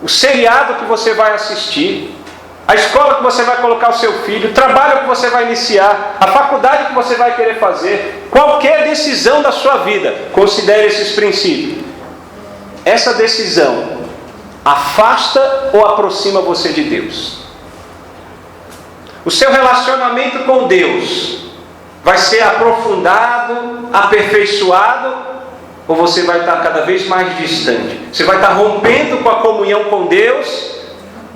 o seriado que você vai assistir, a escola que você vai colocar o seu filho, o trabalho que você vai iniciar, a faculdade que você vai querer fazer, qualquer decisão da sua vida, considere esses princípios. Essa decisão afasta ou aproxima você de Deus? O seu relacionamento com Deus vai ser aprofundado, aperfeiçoado, ou você vai estar cada vez mais distante? Você vai estar rompendo com a comunhão com Deus,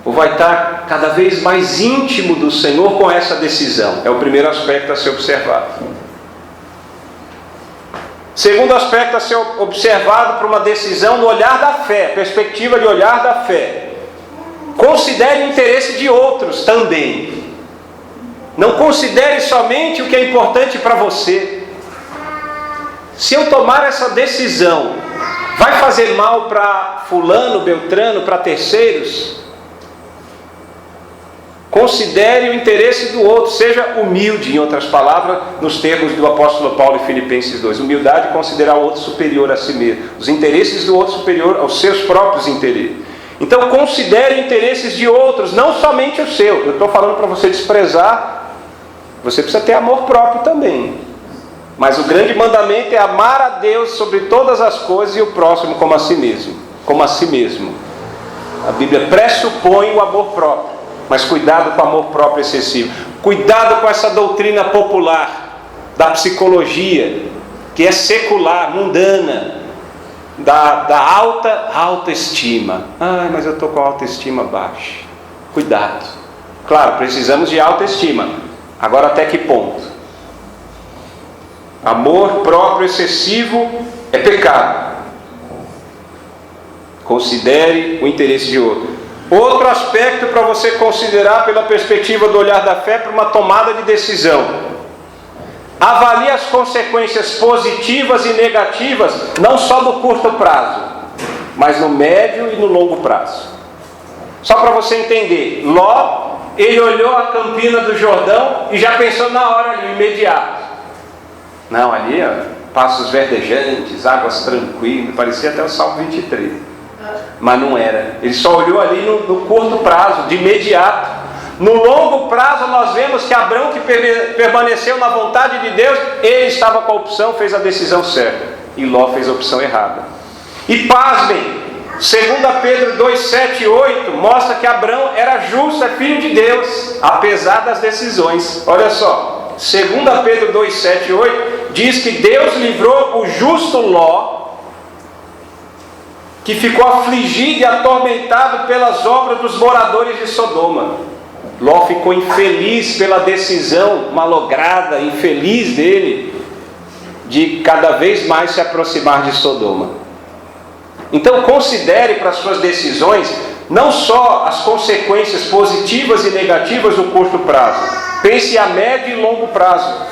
ou vai estar cada vez mais íntimo do Senhor com essa decisão? É o primeiro aspecto a ser observado. Segundo aspecto a ser observado para uma decisão no olhar da fé, perspectiva de olhar da fé. Considere o interesse de outros também. Não considere somente o que é importante para você. Se eu tomar essa decisão, vai fazer mal para fulano, beltrano, para terceiros? Considere o interesse do outro, seja humilde, em outras palavras, nos termos do apóstolo Paulo em Filipenses 2. Humildade é considerar o outro superior a si mesmo, os interesses do outro superior aos seus próprios interesses. Então considere interesses de outros, não somente o seu. Eu estou falando para você desprezar. Você precisa ter amor próprio também. Mas o grande mandamento é amar a Deus sobre todas as coisas e o próximo como a si mesmo. Como a si mesmo. A Bíblia pressupõe o amor próprio. Mas cuidado com o amor próprio excessivo. Cuidado com essa doutrina popular da psicologia, que é secular, mundana, da alta autoestima. Mas eu estou com a autoestima baixa. Cuidado. Claro, precisamos de autoestima. Agora, até que ponto? Amor próprio excessivo é pecado. Considere o interesse de outro. Outro aspecto para você considerar pela perspectiva do olhar da fé para uma tomada de decisão. Avalie as consequências positivas e negativas, não só no curto prazo, mas no médio e no longo prazo. Só para você entender, Ló, ele olhou a campina do Jordão e já pensou na hora ali, imediato. Não, ali, passos verdejantes, águas tranquilas, parecia até o Salmo 23. Mas não era. Ele só olhou ali no curto prazo, de imediato. No longo prazo nós vemos que Abrão, que permaneceu na vontade de Deus, ele estava com a opção, fez a decisão certa. E Ló fez a opção errada. E pasmem, 2 Pedro 2, 7 e 8 mostra que Abrão era justo, é filho de Deus, apesar das decisões. Olha só, 2 Pedro 2, 7 e 8 diz que Deus livrou o justo Ló, que ficou afligido e atormentado pelas obras dos moradores de Sodoma. Ló ficou infeliz pela decisão malograda, infeliz dele, de cada vez mais se aproximar de Sodoma. Então considere para suas decisões não só as consequências positivas e negativas no curto prazo, pense a médio e longo prazo.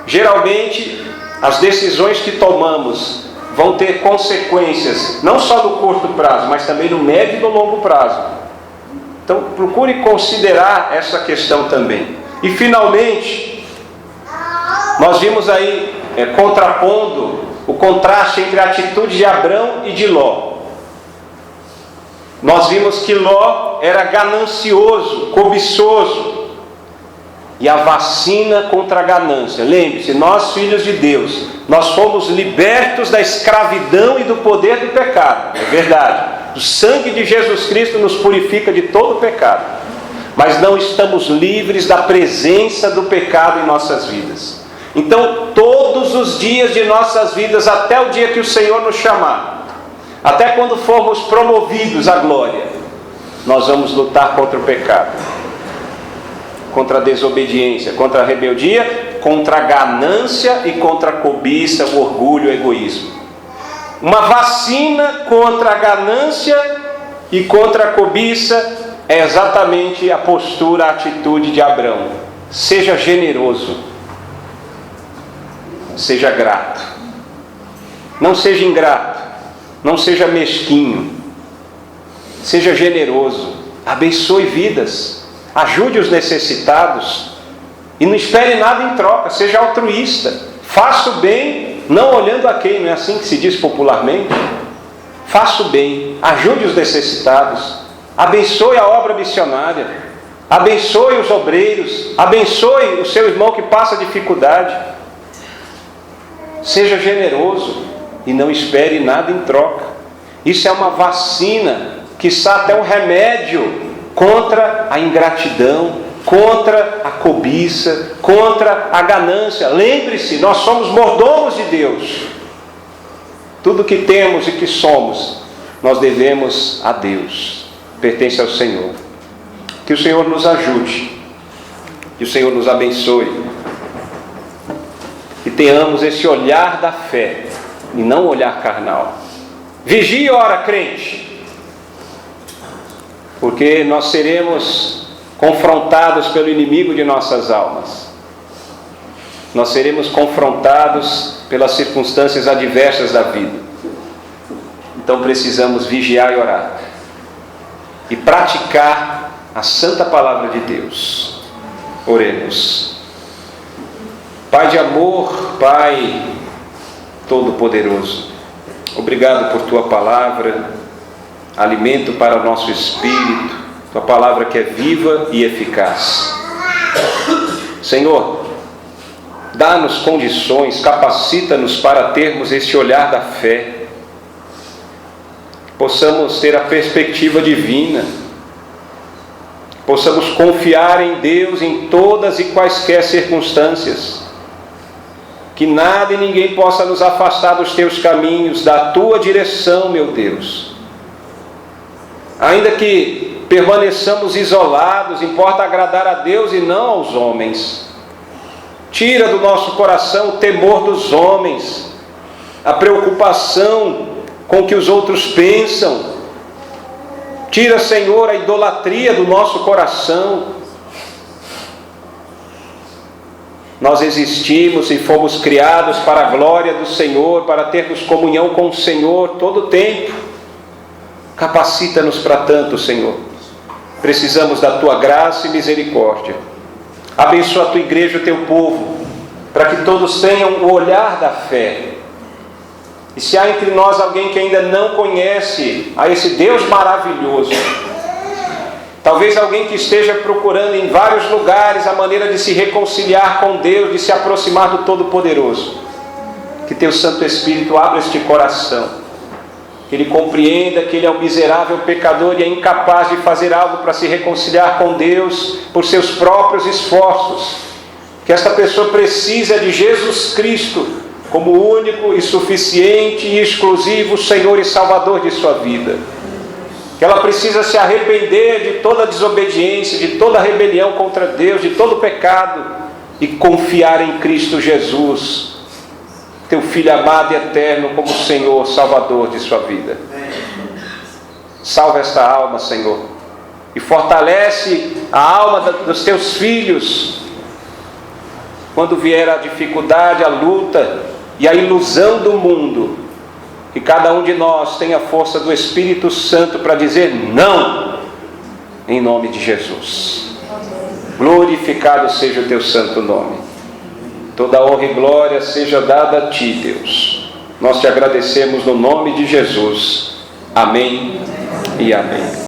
Geralmente as decisões que tomamos vão ter consequências, não só no curto prazo, mas também no médio e no longo prazo. Então, procure considerar essa questão também. E, finalmente, nós vimos aí, contrapondo o contraste entre a atitude de Abrão e de Ló. Nós vimos que Ló era ganancioso, cobiçoso, e a vacina contra a ganância. Lembre-se, nós, filhos de Deus, nós fomos libertos da escravidão e do poder do pecado. É verdade. O sangue de Jesus Cristo nos purifica de todo o pecado. Mas não estamos livres da presença do pecado em nossas vidas. Então, todos os dias de nossas vidas, até o dia que o Senhor nos chamar, até quando formos promovidos à glória, nós vamos lutar contra o pecado, contra a desobediência, contra a rebeldia, contra a ganância e contra a cobiça, o orgulho, o egoísmo. Uma vacina contra a ganância e contra a cobiça é exatamente a postura, a atitude de Abrão. Seja generoso, seja grato, não seja ingrato, não seja mesquinho, seja generoso, abençoe vidas, ajude os necessitados e não espere nada em troca, seja altruísta, faça o bem, não olhando a quem, não é assim que se diz popularmente? Faça o bem, ajude os necessitados, abençoe a obra missionária, abençoe os obreiros, abençoe o seu irmão que passa dificuldade. Seja generoso e não espere nada em troca. Isso é uma vacina, quiçá até um remédio contra a ingratidão, contra a cobiça, contra a ganância. Lembre-se, nós somos mordomos de Deus. Tudo que temos e que somos, nós devemos a Deus, pertence ao Senhor. Que o Senhor nos ajude, que o Senhor nos abençoe, que tenhamos esse olhar da fé e não olhar carnal. Vigie e ora, crente, porque nós seremos confrontados pelo inimigo de nossas almas. Nós seremos confrontados pelas circunstâncias adversas da vida. Então precisamos vigiar e orar e praticar a santa palavra de Deus. Oremos. Pai de amor, Pai Todo-Poderoso, obrigado por Tua palavra, alimento para o nosso espírito, Tua palavra que é viva e eficaz. Senhor, dá-nos condições, capacita-nos para termos esse olhar da fé, possamos ter a perspectiva divina, possamos confiar em Deus em todas e quaisquer circunstâncias, que nada e ninguém possa nos afastar dos Teus caminhos, da Tua direção, meu Deus. Ainda que permaneçamos isolados, importa agradar a Deus e não aos homens. Tira do nosso coração o temor dos homens, a preocupação com o que os outros pensam. Tira, Senhor, a idolatria do nosso coração. Nós existimos e fomos criados para a glória do Senhor, para termos comunhão com o Senhor todo o tempo. Capacita-nos para tanto, Senhor. Precisamos da Tua graça e misericórdia. Abençoa a Tua igreja, o Teu povo, para que todos tenham o olhar da fé. E se há entre nós alguém que ainda não conhece a esse Deus maravilhoso, talvez alguém que esteja procurando em vários lugares a maneira de se reconciliar com Deus, de se aproximar do Todo-Poderoso, que Teu Santo Espírito abra este coração, que ele compreenda que ele é um miserável pecador e é incapaz de fazer algo para se reconciliar com Deus por seus próprios esforços, que esta pessoa precisa de Jesus Cristo como único e suficiente e exclusivo Senhor e Salvador de sua vida. Que ela precisa se arrepender de toda desobediência, de toda rebelião contra Deus, de todo pecado, e confiar em Cristo Jesus, Teu Filho amado e eterno, como Senhor, Salvador de sua vida. Salva esta alma, Senhor, e fortalece a alma dos Teus filhos, quando vier a dificuldade, a luta e a ilusão do mundo, Que cada um de nós tenha a força do Espírito Santo para dizer não, em nome de Jesus. Glorificado seja o teu santo nome. Toda honra e glória seja dada a ti, Deus. Nós te agradecemos no nome de Jesus. Amém e amém.